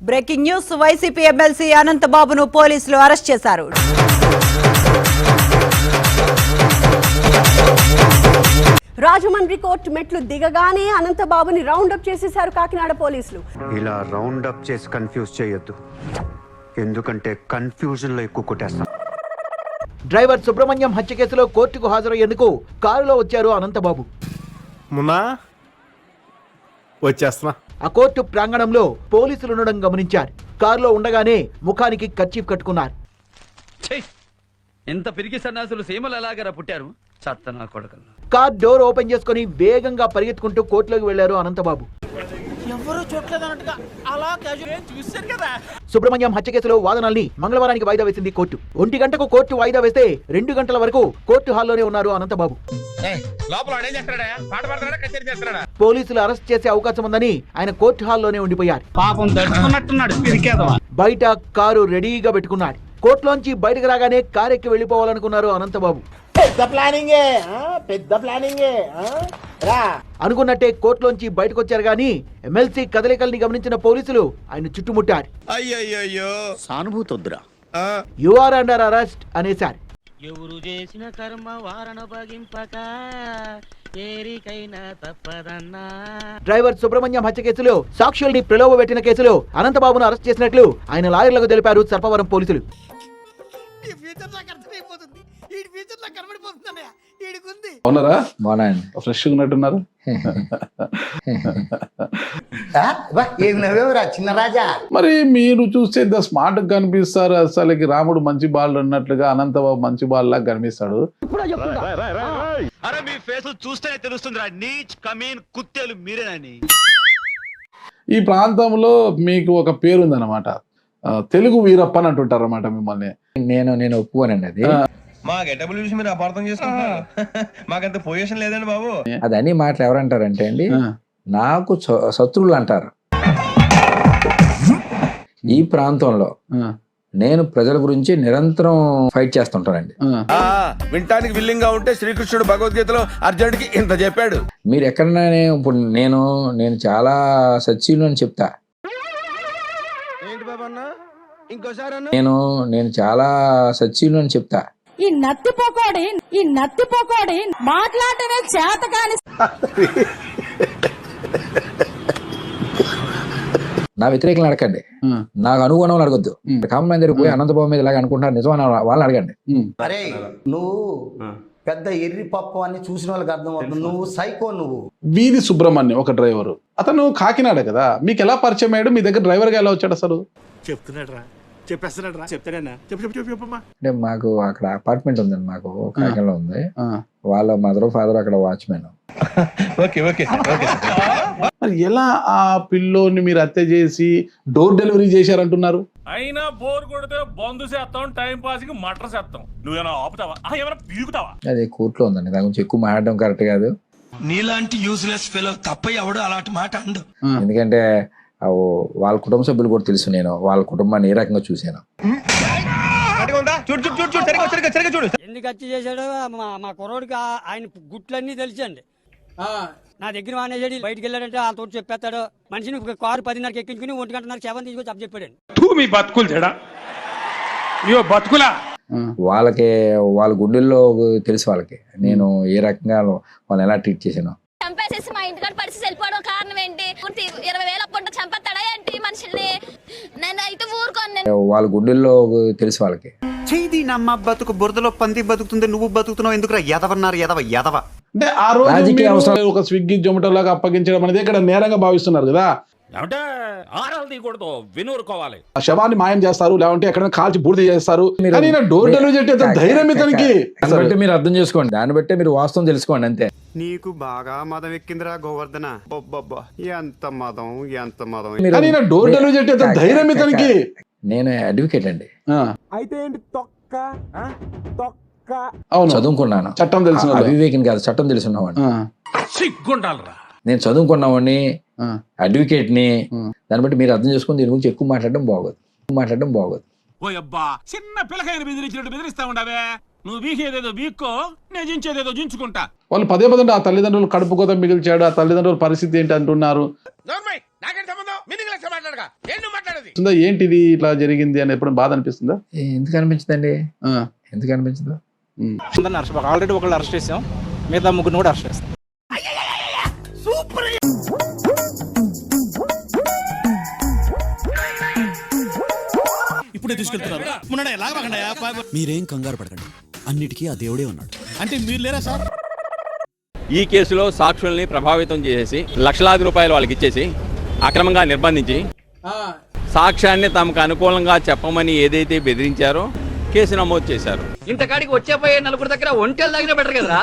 Breaking news. YCP MLC అనంతబాబును పోలీసులు arrest చేశారు. Rajahmundry court మెట్లు దిగగానే అనంతబాబుని రౌండప్ చేసేశారు కాకినాడ పోలీసులు. ఇలా రౌండప్ చేసి కన్ఫ్యూజ్ చేయొద్దు, ఎందుకంటే కన్ఫ్యూజన్ లో ఎక్కువ కొట్టేస్తాం. డ్రైవర్ సుబ్రహ్మణ్యం హత్య కేసులో కోర్టుకు హాజరయ్యేందుకు కారులో వచ్చారు అనంతబాబు. వచ్చేస్తున్నా. ఆ కోర్టు ప్రాంగణంలో పోలీసులు ఉండడం గమనించారు. కారులో ఉండగానే ముఖానికి కర్చీఫ్ కట్టుకున్నారు. ఎంత పిరికి సన్నాసులు సీమలు ఎలాగరా పుట్టారు, చత్తనా కొడకలు. కార్ డోర్ ఓపెన్ చేసుకుని వేగంగా పరిగెత్తుకుంటూ కోర్టులోకి వెళ్లారు అనంతబాబు. సుబ్రహ్మణ్యం హత్య కేసులో వాదనల్ని మంగళవారానికి వాయిదా వేసింది కోర్టు. 1 గంటకు కోర్టు వాయిదా వేస్తే 2 గంటల వరకు కోర్టు హాల్లోనే ఉన్నారు అనంతబాబు. పోలీసులు అరెస్ట్ చేసే అవకాశం ఉందని ఆయన కోర్టు హాల్లోనే ఉండిపోయారు. బయట కారు రెడీగా పెట్టుకున్నాడు. కోర్టులోంచి బయటకు రాగానే కారు ఎక్కి వెళ్లిపోవాలనుకున్నారు అనంతబాబు. అనుకున్నట్టే కోర్టులోంచి బయటకు వచ్చారు గానీ ఎమ్మెల్సీ కదలికల్ని గమనించిన పోలీసులు ఆయన చుట్టుముట్టారు. అయ్యయ్యో సానుభూతొద్దురా, యు ఆర్ అండర్ అరెస్ట్ అనేశారు. ఎవరు చేసిన కర్మ వారణ భగింపక ఏరికైనా తప్పదన్నా. డ్రైవర్ సుబ్రహ్మణ్యం హత్య కేసులో సాక్షుల్ని ప్రలోభ పెట్టిన కేసులో అనంతబాబును అరెస్ట్ చేసినట్లు ఆయన లాయర్లకు తెలిపారు సర్పవరం పోలీసులు. ఫ్రెష్ ఉన్నట్టున్నారు. చిన్న రాజా, మరి మీరు చూస్తే ఇంత స్మార్ట్ గా కనిపిస్తారు. అసలుకి రాముడు మంచి బాల్ అన్నట్లుగా అనంతబాబు మంచి బాల్ లాగా కనిపిస్తాడు. అరే మీ ఫేస్ చూస్తేనే తెలుస్తుందిరా, నీచ్ కమీన్ కుత్తేలు మీరేనని. ఈ ప్రాంతంలో మీకు ఒక పేరు ఉందన్నమాట, తెలుగు వీరప్ప అని అంటుంటారు అన్నమాట మిమ్మల్ని. నేను ఒప్పుకోనండి. అది మా గెటబుల్ చూసి మీరు అపార్థం చేసుకుంటున్నారు. మాకంత పొజిషన్ లేదండి బాబు. అది అన్ని మాటలు ఎవరంటారంటే అండి, నాకు శత్రువులు అంటారు. ఈ ప్రాంతంలో నేను ప్రజల గురించి నిరంతరం ఫైట్ చేస్తుంటానండి. వింటానికి విల్లింగ్ గా ఉంటే శ్రీకృష్ణుడు భగవద్గీతలో అర్జునుడికి ఇంత చెప్పాడు. మీరు ఎక్కడైనా ఇప్పుడు నేను చాలా సత్యులు అని చెప్తా. నేను చాలా సత్యులు అని చెప్తా. ఈ నత్తిపోకోడి మాట్లాడటమే చేత కాని. నా వ్యతిరేకలు అడగండి, నాకు అనుగుణం అడగొద్దు. కామన్ మ్యాన్ దగ్గర పోయి అనంతబాబు మీద ఇలాగ అనుకుంటున్నారు నిజమని వాళ్ళని అడగండి. అరే నువ్వు పెద్ద ఎర్రి పప్పు అని చూసిన వాళ్ళకి అర్థమవుతుంది. నువ్వు సైకో. నువ్వు వీధి సుబ్రహ్మణ్యం ఒక డ్రైవరు, అతను కాకినాడ కదా, మీకు ఎలా పరిచయం అయ్యాడు? మీ దగ్గర డ్రైవర్ గా ఎలా వచ్చాడు అసలు? అంటే మాకు అక్కడ అపార్ట్మెంట్ ఉందండి, మాకు కాకినాడలో ఉంది. వాళ్ళ మదర్ ఫాదర్ అక్కడ వాచ్మెన్. మరి ఎలా ఆ పిల్లోని మీరు హత్య చేసి డోర్ డెలివరీ చేశారంటున్నారు? అయినా బోర్ కొడితే బంధు చేస్తాం, టైం పాస్ కి మటర్ చేస్తాం. నువ్వేనా ఆపుతావా, ఏమైనా పీకుతావా? అది కోర్టులో ఉందండి, దాని గురించి ఎక్కువ మాట్లాడడం కరెక్ట్ కాదు. నీలాంటి యూజ్లెస్ ఫెలో తప్ప ఎవడు అలాంటి మాట అండు. ఎందుకంటే వాళ్ళ కుటుంబ సభ్యులు కూడా తెలుసు, నేను వాళ్ళ కుటుంబాన్ని ఏ రకంగా చూశాను. ఎందుకు హత్య చేశాడో మా కుర్రోడికి ఆయన గుట్లన్నీ తెలుసండి. నా దగ్గర మానేసాడు, బయటికి వెళ్ళాడంటే వాళ్ళతో చెప్పేస్తాడు. మనిషిని కారు 10:30 ఎక్కించుకుని 1 గంటన్నర సేవని తీసుకొచ్చి అప్పు చెప్పాడు. మీ బతుకులు చెడా, బతుకులా. వాళ్ళకి వాళ్ళ గుండెల్లో తెలుసు వాళ్ళకి నేను ఏ రకంగా వాళ్ళని ఎలా ట్రీట్ చేశాను. చంపేసేసి మా ఇంటికాడ పరిస్థితి వెళ్ళిపోవడం కారణం ఏంటి? 20,000 అప్పుడు చంపేస్తాడా ఏంటి మనుషుల్ని? నేను అయితే ఊరుకోను. వాళ్ళ గుండెల్లో తెలుసు వాళ్ళకి. చేయి నమ్మ బతుకు బురదలో పంది బతుకుతుంది, నువ్వు బతుకుతున్నావు ఎందుకురా? ఎదవన్నారు ఎదవ. అంటే ఆ రోజు ఒక స్విగ్గీ జొమాటో లాగా అప్పగించడం అనేది ఇక్కడ నేరంగా భావిస్తున్నారు కదా. అంటే ఆరాలు తీయకూడదు, వినూరుకోవాలి. ఆ శవాన్ని మాయం చేస్తారు, లేదంటే ఎక్కడైనా కాల్చి బూడిద చేస్తారు. డోర్ డెలివరీ చేసే ధైర్యం ఇతనికి. దాన్ని బట్టి మీరు అర్థం చేసుకోండి, దాన్ని బట్టే మీరు వాస్తవం తెలుసుకోండి అంతే. నీకు బాగా మదం ఎక్కిందిరా గోవర్ధన. ఎంత మదం. డోర్ డెలివరీ చేసే ధైర్యం ఇతనికి. నేను అడ్వకేట్ అండి. అయితే ఏంటి తొక్క. అవును, చదువుకున్నాను. చట్టం తెలిసిన అవివేకం కాదు, చట్టం తెలుసున్నవాడిని. సిగ్గుండాలరా. నేను చదువుకున్నవాడిని, అడ్వకేట్ ని. దాన్ని బట్టి మీరు అర్థం చేసుకుని దీని గురించి ఎక్కువ మాట్లాడడం బాగోదు. ఓ అబ్బా, చిన్న పిల్లకాయని బెదిరించినట్టు బెదిరిస్తా ఉండవే. నువ్వు వీకేదేదో వీక్కో నేను జించేదేదో జించుకుంటా. వాళ్ళు పదే పదే ఆ తల్లిదండ్రులు కడుపు కోత మిగిల్చాడు, ఆ తల్లిదండ్రుల పరిస్థితి ఏంటి అంటున్నారు. ఏంటిది ఇట్లా జరిగింది అని ఎప్పుడు బాధ అనిపిస్తుందా? ఎందుకు అనిపించదండి, ఎందుకు అనిపించదు? ఆల్రెడీ ఒకళ్ళు అరెస్ట్ చేసాం, మిగతా ముగ్గురు కూడా అరెస్ట్ చేస్తాం. ఇప్పుడే తీసుకెళ్తున్నారు. మీరేం కంగారు పడకండి, అన్నిటికీ ఆ దేవుడే ఉన్నాడు. అంటే మీరు లేరా సార్? ఈ కేసులో సాక్షుల్ని ప్రభావితం చేసి లక్షలాది రూపాయలు వాళ్ళకి ఇచ్చేసి అక్రమంగా నిర్బంధించి సాక్ష్యాన్ని తమకు అనుకూలంగా చెప్పమని ఏదైతే బెదిరించారో కేసు నమోదు చేశారు. ఇంతకాడికి వచ్చే పోయే నలుగురు దగ్గర ఒంటెలు తాగిన బెటర్ కదా.